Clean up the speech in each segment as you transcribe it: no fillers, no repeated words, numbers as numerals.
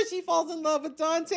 she falls in love with Dante.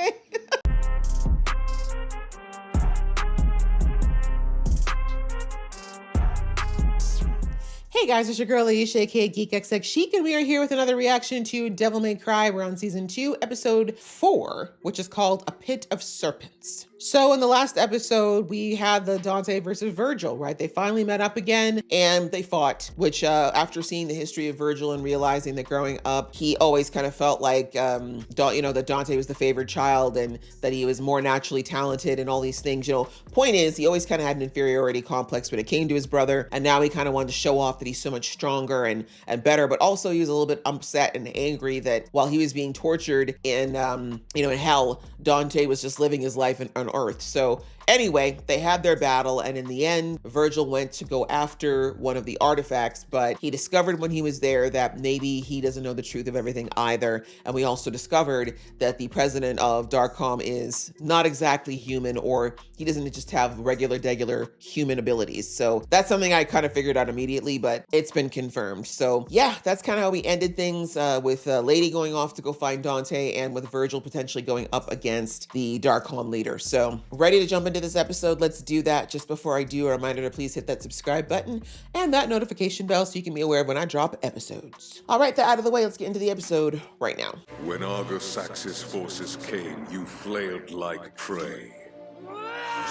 Hey guys, it's your girl Alicia, aka GeekXX Chic, and we are here with another reaction to Devil May Cry. We're on season 2, episode 4, which is called A Pit of Serpents. So in the last episode, we had the Dante versus Virgil, right? They finally met up again and they fought, which after seeing the history of Virgil and realizing that growing up, he always kind of felt like, that Dante was the favored child and that he was more naturally talented and all these things. Point is, he always kind of had an inferiority complex when it came to his brother. And now he kind of wanted to show off that he's so much stronger and better, but also he was a little bit upset and angry that while he was being tortured in hell, Dante was just living his life on Earth. So anyway, they had their battle, and in the end, Virgil went to go after one of the artifacts, but he discovered when he was there that maybe he doesn't know the truth of everything either. And we also discovered that the president of Darkcom is not exactly human, or he doesn't just have regular human abilities. So that's something I kind of figured out immediately, but it's been confirmed. So yeah, that's kind of how we ended things with Lady going off to go find Dante and with Virgil potentially going up against the Darkcom leader. So ready to jump into this episode? Let's do that. Just before I do, a reminder to please hit that subscribe button and that notification bell so you can be aware of when I drop episodes. All right, that out of the way, let's get into the episode right now. When Argosax's forces came, you flailed like prey.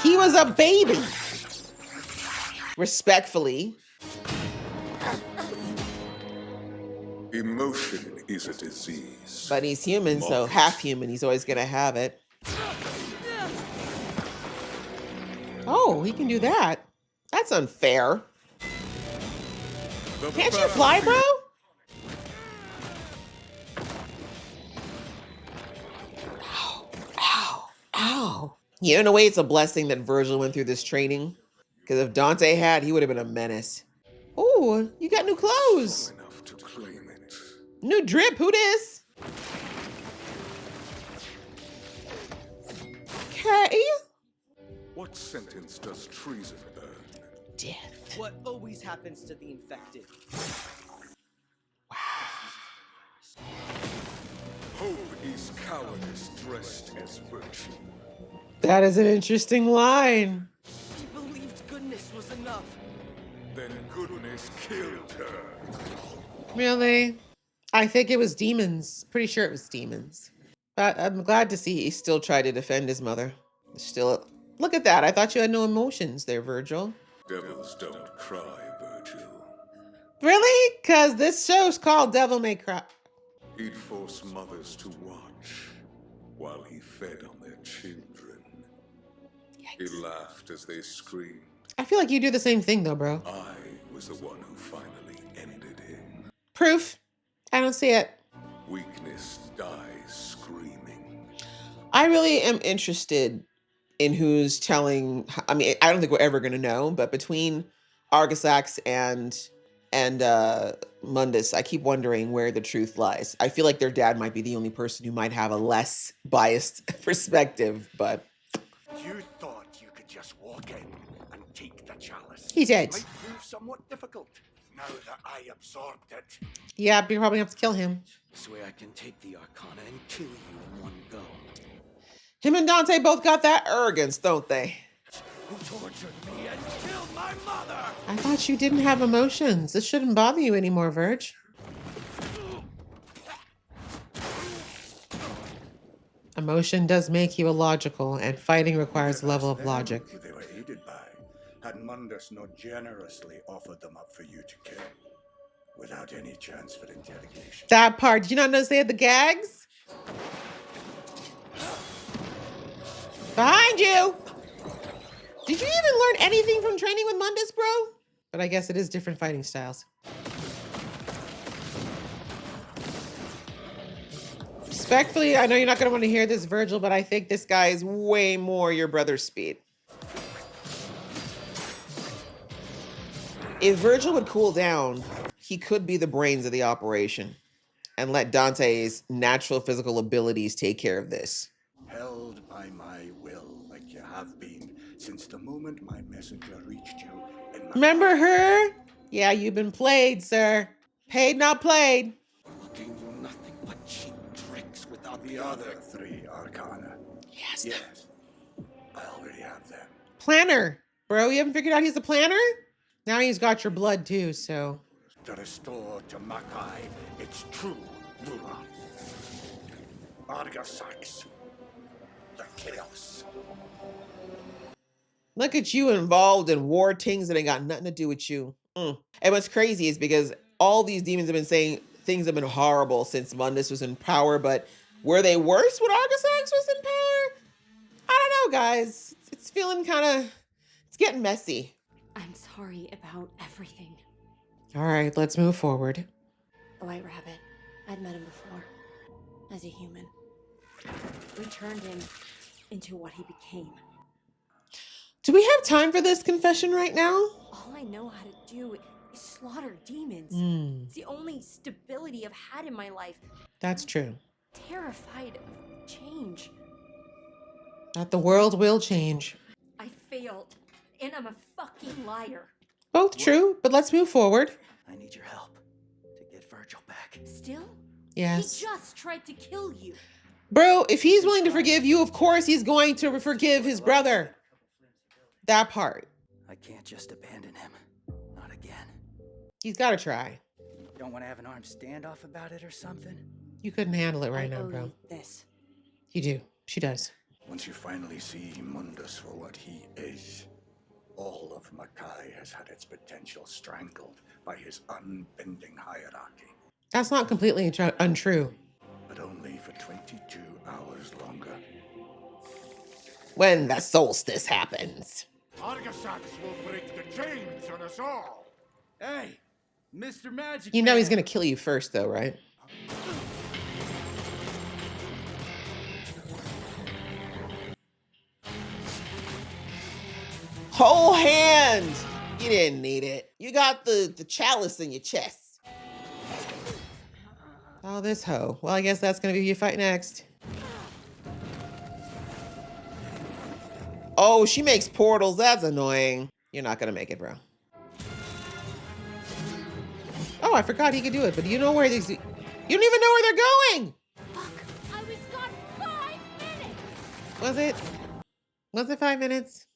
He was a baby. Respectfully. Emotion is a disease. But he's human, so half human. He's always gonna have it. Oh, he can do that. That's unfair. Can't you fly, bro? Ow, ow, ow. In a way, it's a blessing that Virgil went through this training. Because if Dante had, he would have been a menace. Oh, you got new clothes. Enough to claim it. New drip, who this? Okay. What sentence does treason earn? Death. What always happens to the infected? Hope is cowardice dressed as virtue. That is an interesting line. He believed goodness was enough. Then goodness killed her. Really? I think it was demons. Pretty sure it was demons. But I'm glad to see he still tried to defend his mother. Still, look at that. I thought you had no emotions there, Virgil. Devils don't cry, Virgil. Really? Because this show's called Devil May Cry. He'd force mothers to watch while he fed on their children. He Yikes. laughed as they screamed. I feel like you do the same thing though, bro. I was the one who finally ended him. Proof. I don't see it. Weakness dies screaming. I really am interested in who's telling. I mean, I don't think we're ever going to know, but between Argosax and Mundus, I keep wondering where the truth lies. I feel like their dad might be the only person who might have a less biased perspective, but You thought you could just walk in and take the chalice. he did. Might prove somewhat difficult now that I absorbed it. Yeah, but you probably have to kill him. This way I can take the Arcana and kill you in one go. Him and Dante both got that arrogance, don't they? Who tortured me and killed my mother? I thought you didn't have emotions. This shouldn't bother you anymore, Verge. Emotion does make you illogical, and fighting requires a level of logic. Who they were aided by, had Mundus not generously offered them up for you to kill, without any chance for interrogation. That part. Did you not notice they had the gags? Behind you! Did you even learn anything from training with Mundus, bro? But I guess it is different fighting styles. Respectfully, I know you're not going to want to hear this, Virgil, but I think this guy is way more your brother's speed. If Virgil would cool down, he could be the brains of the operation and let Dante's natural physical abilities take care of this. Held by my will, like you have been since the moment my messenger reached you in my... Remember her? Yeah, you've been played, sir. Paid, not played. Looking nothing but cheap tricks without the The other 3 Arcana. Yes. Yes, I already have them. Planner. Bro, you haven't figured out he's the planner? Now he's got your blood too, so. To restore to Makai its true ruler. Argasax. The chaos. Look at you involved in war things that ain't got nothing to do with you. And what's crazy is because all these demons have been saying things have been horrible since Mundus was in power, but were they worse when Argasax was in power? I don't know, guys. It's feeling it's getting messy. I'm sorry about everything. All right, let's move forward. The White Rabbit. I'd met him before. As a human. We turned him into what he became. Do we have time for this confession right now? All I know how to do is slaughter demons. It's the only stability I've had in my life. That's true. Terrified of change. That the world will change. I failed. And I'm a fucking liar. Both true, but let's move forward. I need your help to get Virgil back. Still? Yes. He just tried to kill you. Bro, if he's willing to forgive you, of course he's going to forgive his brother. That part. I can't just abandon him. Not again. He's got to try. Don't want to have an armed standoff about it or something? You couldn't handle it I right now, owe bro. you this. You do. She does. Once you finally see Mundus for what he is, all of Makai has had its potential strangled by his unbending hierarchy. That's not completely untrue. But only for 22 hours longer. When the solstice happens. Argasax will break the chains on us all. Hey, Mr. Magic You know he's Man. going to kill you first, though, right? Whole hand! You didn't need it. You got the chalice in your chest. Oh, this hoe. Well, I guess that's going to be your fight next. Oh, she makes portals. That's annoying. You're not going to make it, bro. Oh, I forgot he could do it, but you know where these... You don't even know where they're going! Fuck! I was gone 5 minutes! Was it? Was it 5 minutes?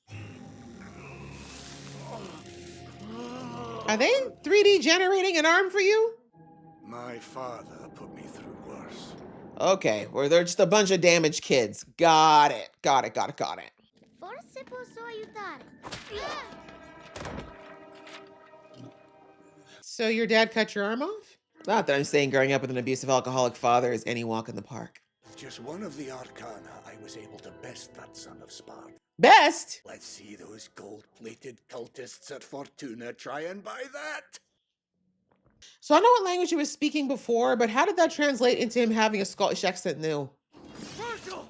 Are they 3D generating an arm for you? My father put me through worse. Okay, well, they're just a bunch of damaged kids. Got it. Got it, got it, got it. Forse posso aiutare. So your dad cut your arm off? Not that I'm saying growing up with an abusive alcoholic father is any walk in the park. With just one of the Arcana, I was able to best that son of Spark. Best? Let's see those gold-plated cultists at Fortuna try and buy that. So I know what language he was speaking before, but how did that translate into him having a Scottish accent now? Virgil!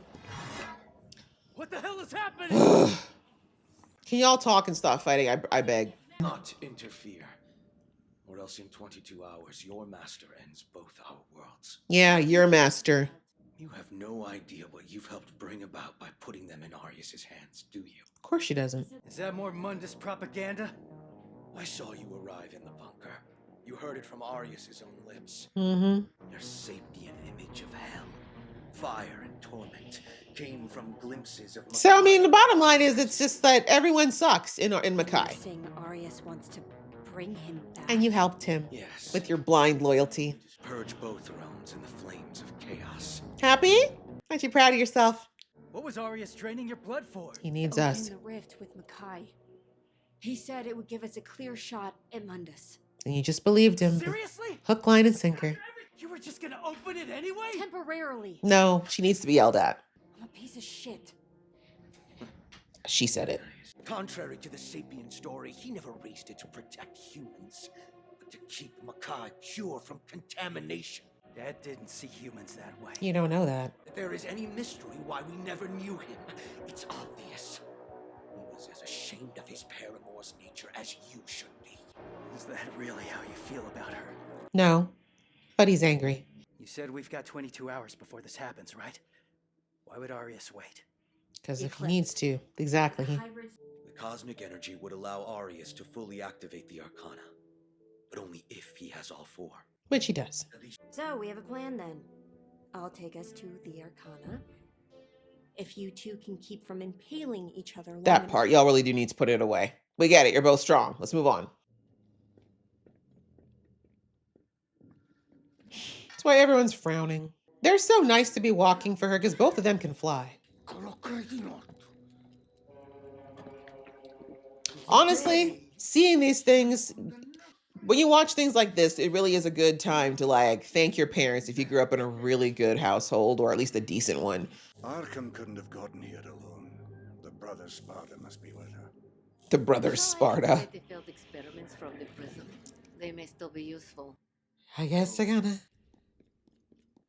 What the hell is happening? Can y'all talk and stop fighting? I beg. Not interfere. Or else in 22 hours, your master ends both our worlds. Yeah, you're master. You have no idea what you've helped bring about by putting them in Arius's hands, do you? Of course she doesn't. Is that more Mundus propaganda? I saw you arrive in the bunker. You heard it from Arius's own lips. Mm-hmm. Your sapient image of hell, fire and torment, came from glimpses of... So, I mean, the bottom line is it's just that everyone sucks in You're Makai. saying Arius wants to bring him back. And you helped him Yes. with your blind loyalty. Purge both realms in the flames of chaos. Happy? Aren't you proud of yourself? What was Arius draining your blood for? He needs Open us. the rift with Makai. He said it would give us a clear shot at Mundus. And you just believed him. Seriously? Hook, line, and sinker. You were just gonna open it anyway? Temporarily. No, she needs to be yelled at. I'm a piece of shit. She said it. Contrary to the Sapien story, he never raised it to protect humans, but to keep Makai pure from contamination. Dad didn't see humans that way. You don't know that. If there is any mystery why we never knew him, it's obvious. He was as ashamed of his paramour's nature as you should be. Is that really how you feel about her? No, but he's angry. You said we've got 22 hours before this happens, right? Why would Arius wait? Because if he needs to. Exactly. The cosmic energy would allow Arius to fully activate the Arcana, but only if he has all 4. Which he does. So, we have a plan then. I'll take us to the Arcana. If you two can keep from impaling each other long That part, y'all really do need to put it away. We get it. You're both strong. Let's move on. That's why everyone's frowning. They're so nice to be walking for her because both of them can fly. Honestly, seeing these things, when you watch things like this, it really is a good time to like thank your parents if you grew up in a really good household or at least a decent one. Arkham couldn't have gotten here alone. The brothers Sparta must be with her. The brothers Sparta. The failed experiments from the prison. They may still be useful. I guess they're gonna.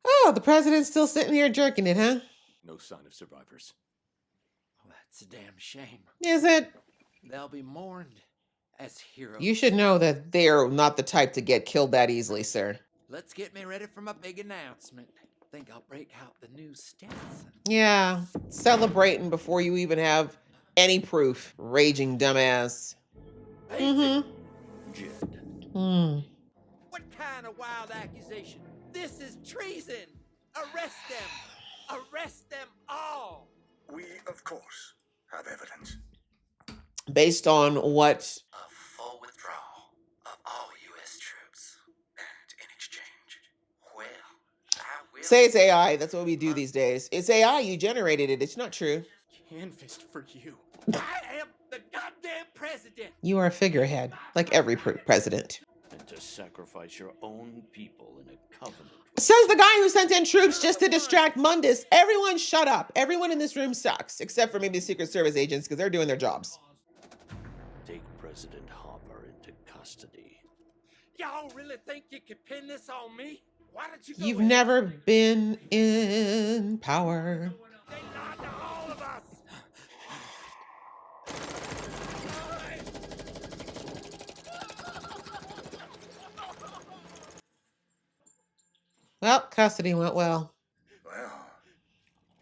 Oh, the president's still sitting here jerking it, huh? No sign of survivors. Well, that's a damn shame. Is it? They'll be mourned as heroes. You should know that they're not the type to get killed that easily, sir. Let's get me ready for my big announcement. Think I'll break out the new Stetson. Yeah, celebrating before you even have any proof. Raging dumbass. Mm-hmm. Jed. Hmm. What kind of wild accusation? This is treason! Arrest them! Arrest them all! We, of course, have evidence. Based on what? A full withdrawal of all U.S. troops. And in exchange, well, I will... Say it's AI. That's what we do these days. It's AI. You generated it. It's not true. Canvassed for you. I am the goddamn president! You are a figurehead, like every president. And to sacrifice your own people in a covenant. Says the guy who sent in troops just to distract Mundus. Everyone shut up. Everyone in this room sucks, except for maybe the Secret Service agents, because they're doing their jobs. Take President Hopper into custody. Y'all really think you could pin this on me? Why don't you go You've ahead? never been in power. They lied to all of us! Well, custody went well. Well,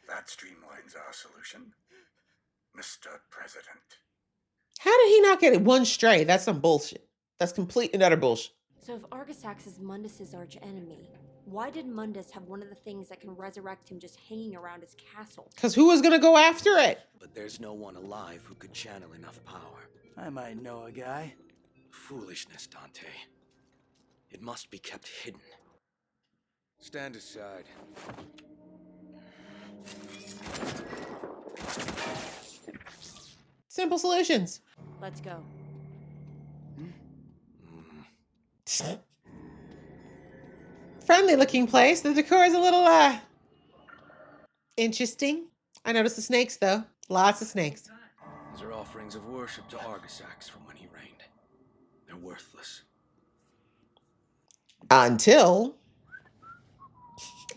that streamlines our solution, Mr. President. How did he not get it one straight? That's some bullshit. That's complete and utter bullshit. So if Argisax is Mundus's arch enemy, why did Mundus have one of the things that can resurrect him just hanging around his castle? Because who was going to go after it? But there's no one alive who could channel enough power. I might know a guy. Foolishness, Dante. It must be kept hidden. Stand aside. Simple solutions. Let's go. Friendly looking place. The decor is a little, interesting. I noticed the snakes, though. Lots of snakes. These are offerings of worship to Argisax from when he reigned. They're worthless. Until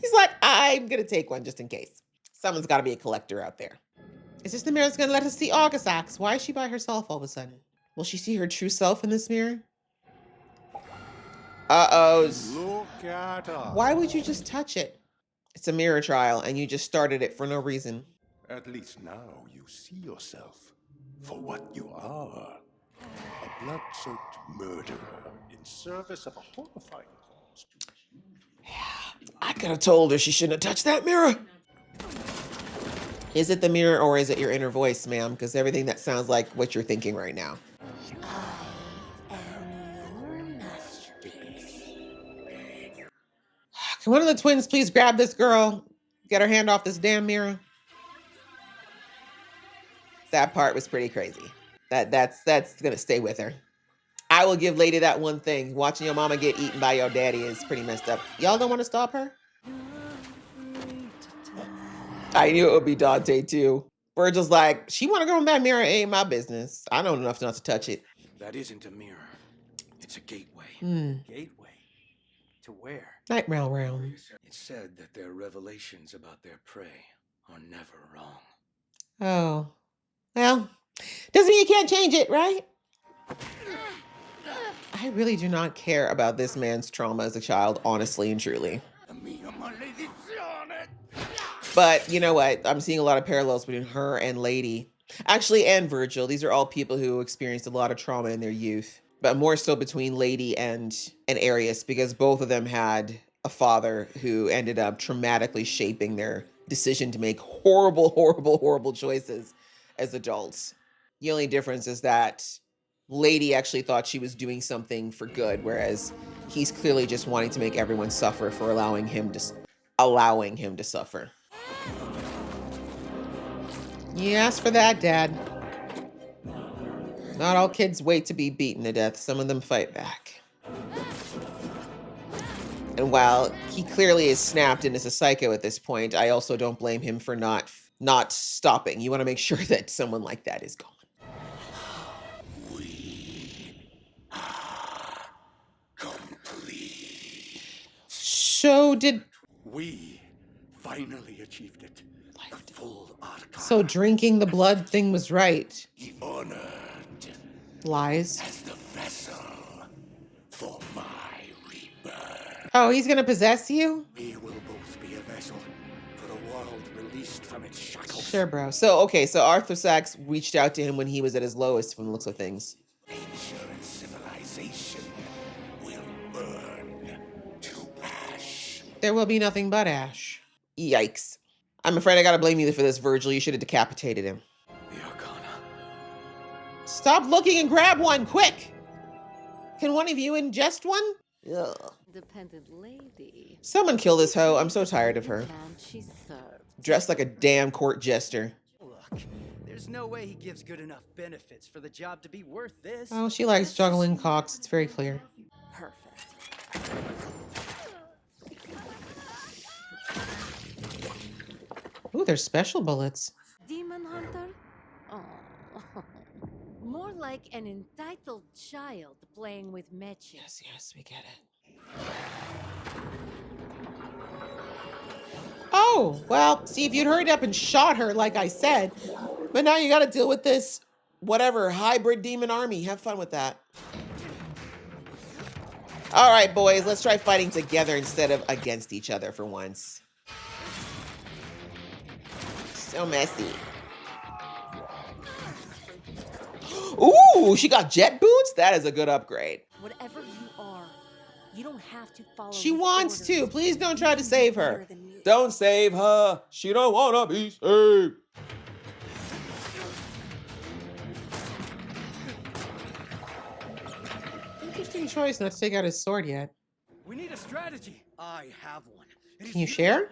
he's like, I'm going to take one just in case. Someone's got to be a collector out there. Is this the mirror that's going to let us see Argisax? Why is she by herself all of a sudden? Will she see her true self in this mirror? Uh-oh. Look at her. Why would you just touch it? It's a mirror trial, and you just started it for no reason. At least now you see yourself for what you are. A blood-soaked murderer in service of a horrifying cause. I could have told her she shouldn't have touched that mirror. Is it the mirror or is it your inner voice, ma'am? Because everything that sounds like what you're thinking right now. Can one of the twins please grab this girl? Get her hand off this damn mirror. That part was pretty crazy. That's gonna stay with her. I will give Lady that one thing. Watching your mama get eaten by your daddy is pretty messed up. Y'all don't want to stop her? I knew it would be Dante too. Virgil's like, she want to go in that mirror, it ain't my business. I know enough not to touch it. That isn't a mirror. It's a gateway. Gateway? To where? Nightmare realm. It's said that their revelations about their prey are never wrong. Oh. Well, doesn't mean you can't change it, right? I really do not care about this man's trauma as a child, honestly and truly. But you know what? I'm seeing a lot of parallels between her and Lady. Actually, and Virgil. These are all people who experienced a lot of trauma in their youth. But more so between Lady and Arius, because both of them had a father who ended up traumatically shaping their decision to make horrible, horrible, horrible choices as adults. The only difference is that Lady actually thought she was doing something for good, whereas he's clearly just wanting to make everyone suffer for allowing him to suffer. You asked for that, Dad. Not all kids wait to be beaten to death. Some of them fight back. And while he clearly is snapped and is a psycho at this point, I also don't blame him for not stopping. You want to make sure that someone like that is gone. So did... We finally achieved it. The full Arcana. So drinking the blood thing was right. He honored Lies. as the vessel for my rebirth. Oh, he's gonna possess you? We will both be a vessel for a world released from its shackles. Sure, bro. So, okay, so Arthur Sachs reached out to him when he was at his lowest from the looks of things. Nature and civilization will burn to ash. There will be nothing but ash. Yikes. I'm afraid I gotta blame you for this, Virgil. You should have decapitated him. The Arcana. Stop looking and grab one, quick! Can one of you ingest one? Ugh. Dependent lady. Someone kill this hoe. I'm so tired of her. And she served. Dressed like a damn court jester. Look, there's no way he gives good enough benefits for the job to be worth this. Oh, she likes juggling cocks. It's very clear. Perfect. Ooh, there's special bullets. Demon hunter? Oh. More like an entitled child playing with matches. Yes, yes, we get it. Oh, well, see, if you'd hurried up and shot her, like I said, but now you gotta deal with this, whatever, hybrid demon army. Have fun with that. All right, boys, let's try fighting together instead of against each other for once. So messy. Ooh, she got jet boots? That is a good upgrade. Whatever you are, you don't have to follow. She his wants to. orders. Please don't try to save her. Better than you. Don't save her. She don't wanna be saved. Interesting choice not to take out his sword yet. We need a strategy. I have one. It is Can you share?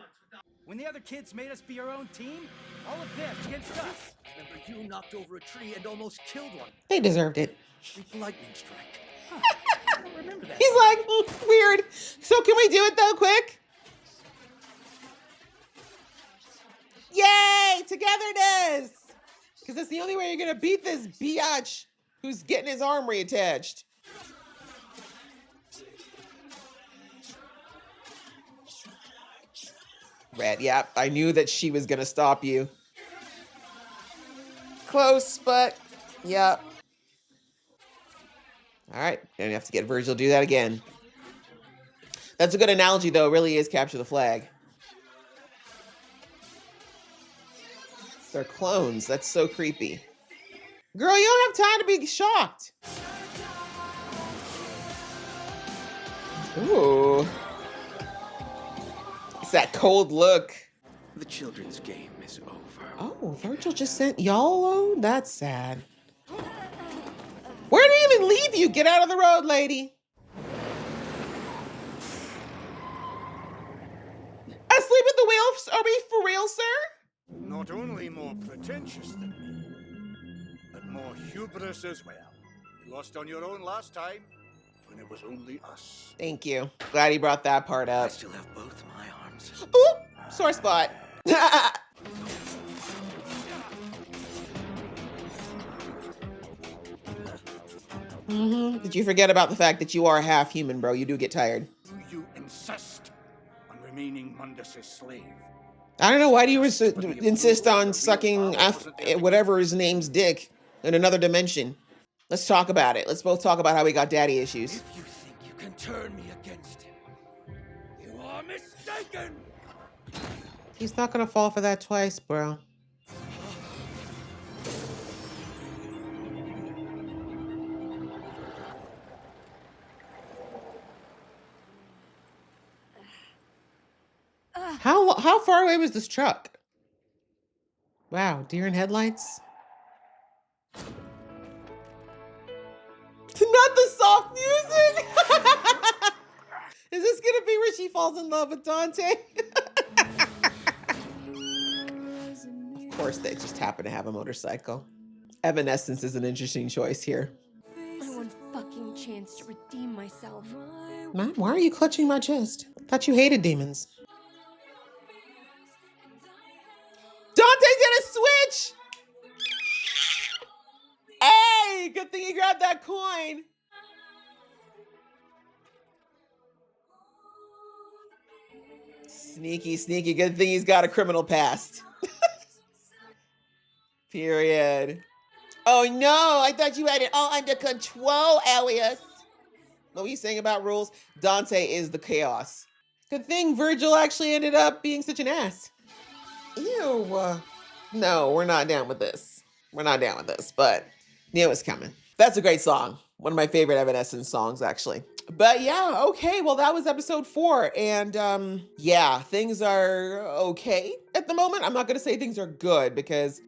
When the other kids made us be our own team, all of them against us. Remember, you knocked over a tree and almost killed one. They deserved it. Lightning strike. Huh, I don't remember that. He's like, weird. So can we do it though, quick? Yay! Togetherness! Because that's the only way you're gonna beat this biatch who's getting his arm reattached. Red, yeah, I knew that she was gonna stop you. Close, but yeah. All right, and you have to get Virgil to do that again. That's a good analogy, though. It really is capture the flag. They're clones. That's so creepy. Girl, you don't have time to be shocked. Ooh. It's that cold look. The children's game is over. Oh, Virgil just sent y'all alone? That's sad. Where did he even leave you? Get out of the road, lady. Asleep at the wheel? Are we for real, sir? Not only more pretentious than me, but more hubris as well. You lost on your own last time, when it was only us. Thank you. Glad he brought that part I up. still have both my arms. Oop! Sore spot. Did you forget about the fact that you are half human, bro? You do get tired. Do you insist on remaining Mundus' slave? I don't know. Why do you insist on sucking whatever his name's dick in another dimension? Let's talk about it. Let's both talk about how we got daddy issues. If you think you can turn me against him, you are mistaken! He's not gonna fall for that twice, bro. How far away was this truck? Wow, deer in headlights. Not the soft music. Is this gonna be where she falls in love with Dante? Of course, they just happen to have a motorcycle. Evanescence is an interesting choice here. My one fucking chance to redeem myself. Mom, why are you clutching my chest? I thought you hated demons. Dante's gonna switch! Hey, good thing you grabbed that coin. Sneaky, sneaky. Good thing he's got a criminal past. Period. Oh no, I thought you had it all under control, Elias. What were you saying about rules? Dante is the chaos. Good thing Virgil actually ended up being such an ass. Ew. No, we're not down with this. We're not down with this, but knew it was coming. That's a great song. One of my favorite Evanescence songs, actually. But yeah, okay, well, that was episode 4. And yeah, things are okay at the moment. I'm not going to say things are good because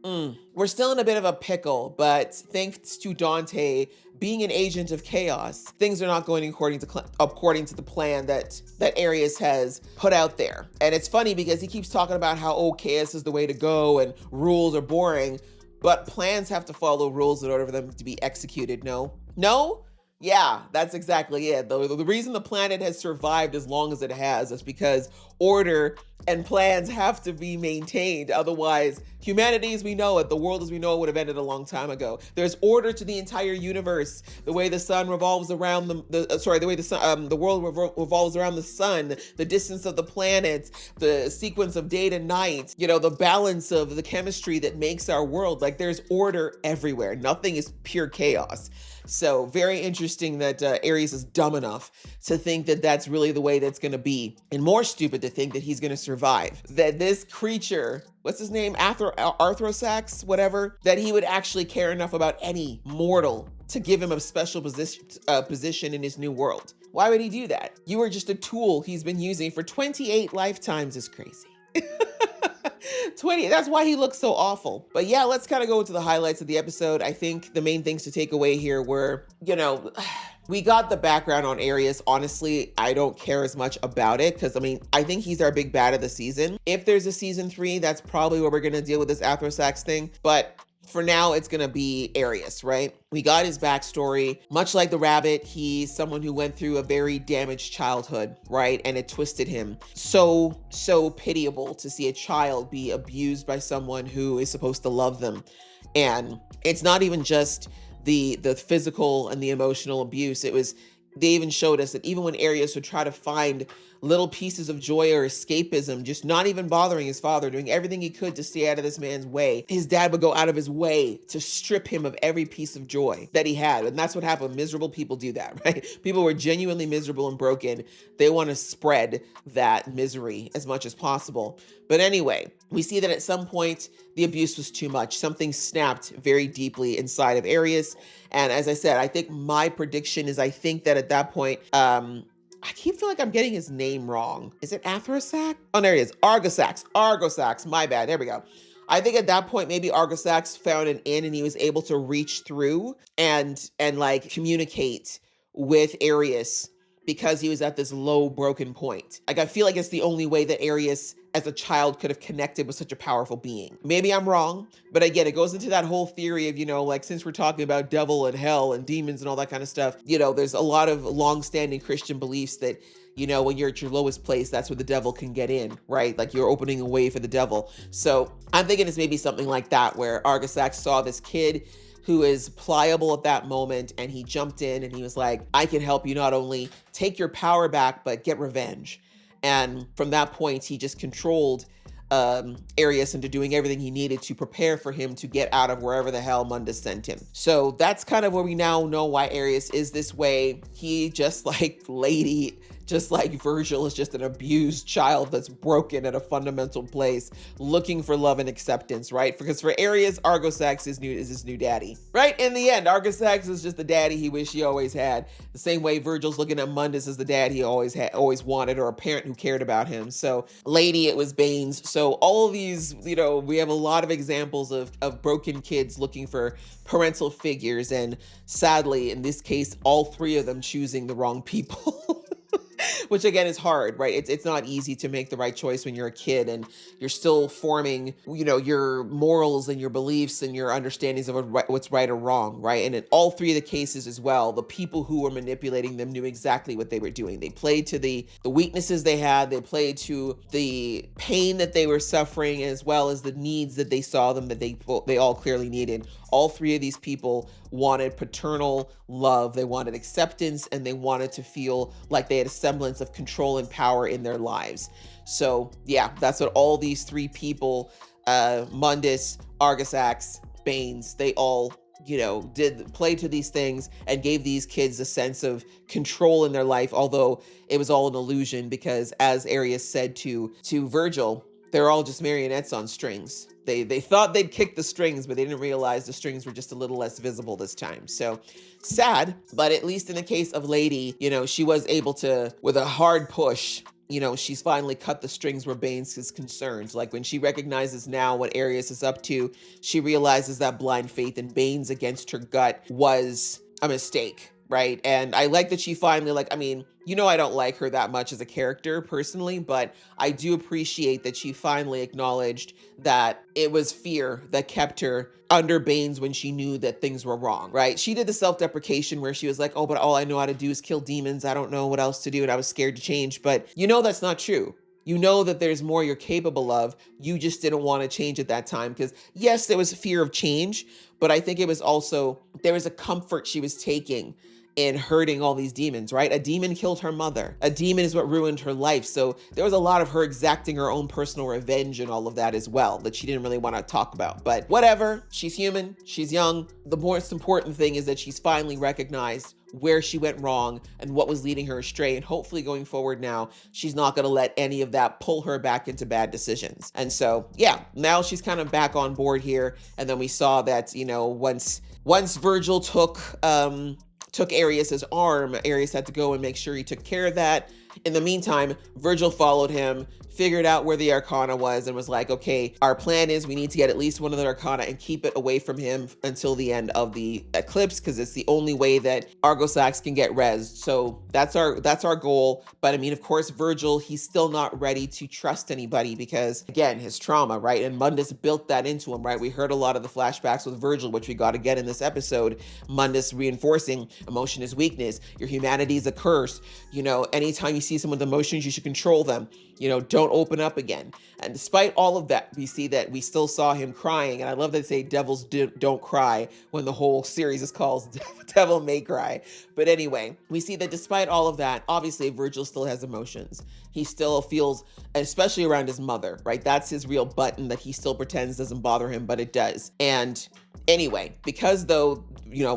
we're still in a bit of a pickle. But thanks to Dante being an agent of chaos, things are not going according to the plan that Arius has put out there. And it's funny because he keeps talking about how, chaos is the way to go and rules are boring. But plans have to follow rules in order for them to be executed, no? No? Yeah, that's exactly it. The reason the planet has survived as long as it has is because order and plans have to be maintained. Otherwise, humanity as we know it, the world as we know it would have ended a long time ago. There's order to the entire universe. The way the sun revolves around the world revolves around the sun, the distance of the planets, the sequence of day to night, the balance of the chemistry that makes our world. Like there's order everywhere. Nothing is pure chaos. So very interesting that Arius is dumb enough to think that that's really the way that's going to be. And more stupid to think that he's going to survive. That this creature, what's his name? Arthrosax, whatever, that he would actually care enough about any mortal to give him a special position in his new world. Why would he do that? You are just a tool he's been using for 28 lifetimes is crazy. 20, that's why he looks so awful. But yeah, let's kind of go into the highlights of the episode. I think the main things to take away here were, we got the background on Arius. Honestly, I don't care as much about it because, I think he's our big bad of the season. If there's a season 3, that's probably where we're going to deal with this Athrosax thing. But for now, it's going to be Arius, right? We got his backstory. Much like the rabbit, he's someone who went through a very damaged childhood, right? And it twisted him. So pitiable to see a child be abused by someone who is supposed to love them. And it's not even just the physical and the emotional abuse. They even showed us that even when Arius would try to find little pieces of joy or escapism, just not even bothering his father, doing everything he could to stay out of this man's way, his dad would go out of his way to strip him of every piece of joy that he had. And that's what happened. Miserable people do that, right? People who are genuinely miserable and broken, they want to spread that misery as much as possible. But anyway, we see that at some point, the abuse was too much. Something snapped very deeply inside of Arius. And as I said, I think my prediction is I think that at that point, I keep feeling like I'm getting his name wrong. Is it Athrosax? Oh, there he is. Argosax. My bad. There we go. I think at that point, maybe Argosax found an inn and he was able to reach through and communicate with Arius because he was at this low broken point. Like, I feel like it's the only way that Arius as a child could have connected with such a powerful being. Maybe I'm wrong, but again, it goes into that whole theory of, since we're talking about devil and hell and demons and all that kind of stuff, there's a lot of long-standing Christian beliefs that, when you're at your lowest place, that's where the devil can get in, right? Like you're opening a way for the devil. So I'm thinking it's maybe something like that, where Argosax saw this kid who is pliable at that moment, and he jumped in and he was like, I can help you not only take your power back, but get revenge. And from that point, he just controlled Arius into doing everything he needed to prepare for him to get out of wherever the hell Mundus sent him. So that's kind of where we now know why Arius is this way. He, just like Lady, just like Virgil is just an abused child that's broken at a fundamental place, looking for love and acceptance, right? Because for Arius, Argosax is his new daddy, right? In the end, Argosax is just the daddy he wished he always had. The same way Virgil's looking at Mundus as the dad he always wanted, or a parent who cared about him. So Lady, it was Baines. So all of these, we have a lot of examples of broken kids looking for parental figures, and sadly, in this case, all three of them choosing the wrong people. Which again is hard, right? It's not easy to make the right choice when you're a kid and you're still forming, your morals and your beliefs and your understandings of what's right or wrong, right? And in all three of the cases as well, the people who were manipulating them knew exactly what they were doing. They played to the weaknesses they had. They played to the pain that they were suffering, as well as the needs that they saw them that they all clearly needed. All three of these people wanted paternal love, they wanted acceptance, and they wanted to feel like they had a semblance of control and power in their lives. So yeah, that's what all these three people, Mundus, Argosax, Baines, they all, did play to these things and gave these kids a sense of control in their life, although it was all an illusion, because as Arius said to Virgil, they're all just marionettes on strings. They thought they'd kick the strings, but they didn't realize the strings were just a little less visible this time. So sad, but at least in the case of Lady, she was able to, with a hard push, she's finally cut the strings where Baines is concerned. Like when she recognizes now what Arius is up to, she realizes that blind faith in Baines against her gut was a mistake, right? And I like that she finally, I don't like her that much as a character personally, but I do appreciate that she finally acknowledged that it was fear that kept her under Baines when she knew that things were wrong, right? She did the self-deprecation where she was like, oh, but all I know how to do is kill demons. I don't know what else to do, and I was scared to change. But that's not true. You know that there's more you're capable of. You just didn't want to change at that time, because yes, there was fear of change, but I think it was also, there was a comfort she was taking in hurting all these demons, right? A demon killed her mother. A demon is what ruined her life. So there was a lot of her exacting her own personal revenge and all of that as well, that she didn't really want to talk about. But whatever, she's human, she's young. The most important thing is that she's finally recognized where she went wrong and what was leading her astray. And hopefully going forward now, she's not going to let any of that pull her back into bad decisions. And so, yeah, now she's kind of back on board here. And then we saw that, once Virgil took Arius's arm, Arius had to go and make sure he took care of that. In the meantime, Virgil followed him, figured out where the Arcana was, and was like, okay, our plan is we need to get at least one of the Arcana and keep it away from him until the end of the eclipse, because it's the only way that Argosax can get rezzed. So that's our goal. But I mean, of course, Virgil, he's still not ready to trust anybody because, again, his trauma, right? And Mundus built that into him, right? We heard a lot of the flashbacks with Virgil, which we got to get in this episode. Mundus reinforcing emotion is weakness. Your humanity is a curse. Anytime you see someone with emotions, you should control them. Don't open up again. And despite all of that, we see that we still saw him crying. And I love that they say devils don't cry when the whole series is called Devil May Cry. But anyway, we see that despite all of that, obviously Virgil still has emotions. He still feels, especially around his mother, right? That's his real button that he still pretends doesn't bother him, but it does. And anyway, because though,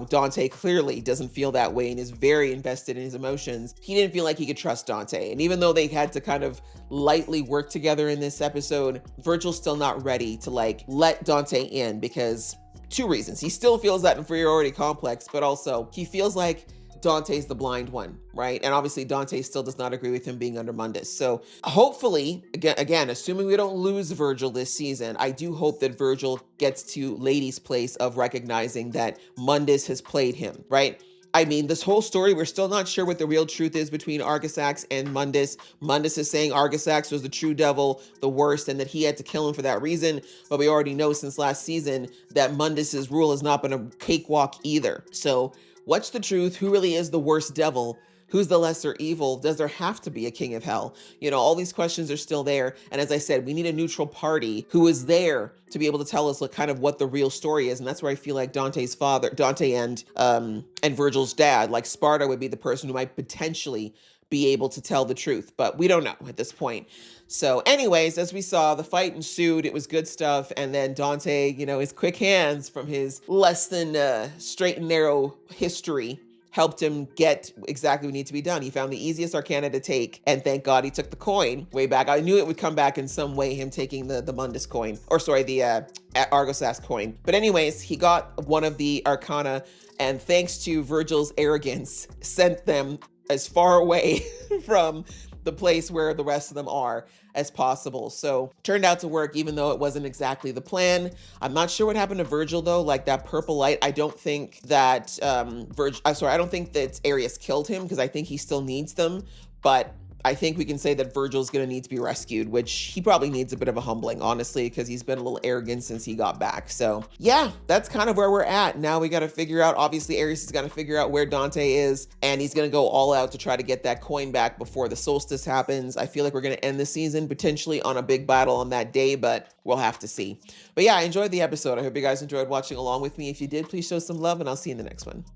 Dante clearly doesn't feel that way and is very invested in his emotions, he didn't feel like he could trust Dante. And even though they had to kind of lightly work together in this episode, Virgil's still not ready to let Dante in, because two reasons. He still feels that inferiority complex, but also he feels like Dante's the blind one, right? And obviously Dante still does not agree with him being under Mundus. So hopefully, again, assuming we don't lose Virgil this season, I do hope that Virgil gets to Lady's place of recognizing that Mundus has played him, right? I mean, this whole story, we're still not sure what the real truth is between Argosax and Mundus. Mundus is saying Argosax was the true devil, the worst, and that he had to kill him for that reason. But we already know since last season that Mundus's rule has not been a cakewalk either. So what's the truth? Who really is the worst devil? Who's the lesser evil? Does there have to be a king of hell? All these questions are still there. And as I said, we need a neutral party who is there to be able to tell us kind of what the real story is. And that's where I feel like Dante's father, Dante and Virgil's dad, like Sparta would be the person who might potentially be able to tell the truth, but we don't know at this point. So anyways, as we saw, the fight ensued. It was good stuff. And then Dante, his quick hands from his less than straight and narrow history, helped him get exactly what needed to be done. He found the easiest arcana to take, and thank God he took the coin way back. I knew it would come back in some way, him taking the Mundus coin, or sorry, the Argosas coin. But anyways, he got one of the arcana, and thanks to Virgil's arrogance, sent them as far away from the place where the rest of them are as possible. So turned out to work, even though it wasn't exactly the plan. I'm not sure what happened to Virgil though, like that purple light. I don't think that I don't think that Arius killed him, because I think he still needs them, but I think we can say that Virgil's going to need to be rescued, which he probably needs a bit of a humbling, honestly, because he's been a little arrogant since he got back. So yeah, that's kind of where we're at. Now we got to figure out, obviously Arius is going to figure out where Dante is, and he's going to go all out to try to get that coin back before the solstice happens. I feel like we're going to end the season potentially on a big battle on that day, but we'll have to see. But yeah, I enjoyed the episode. I hope you guys enjoyed watching along with me. If you did, please show some love, and I'll see you in the next one.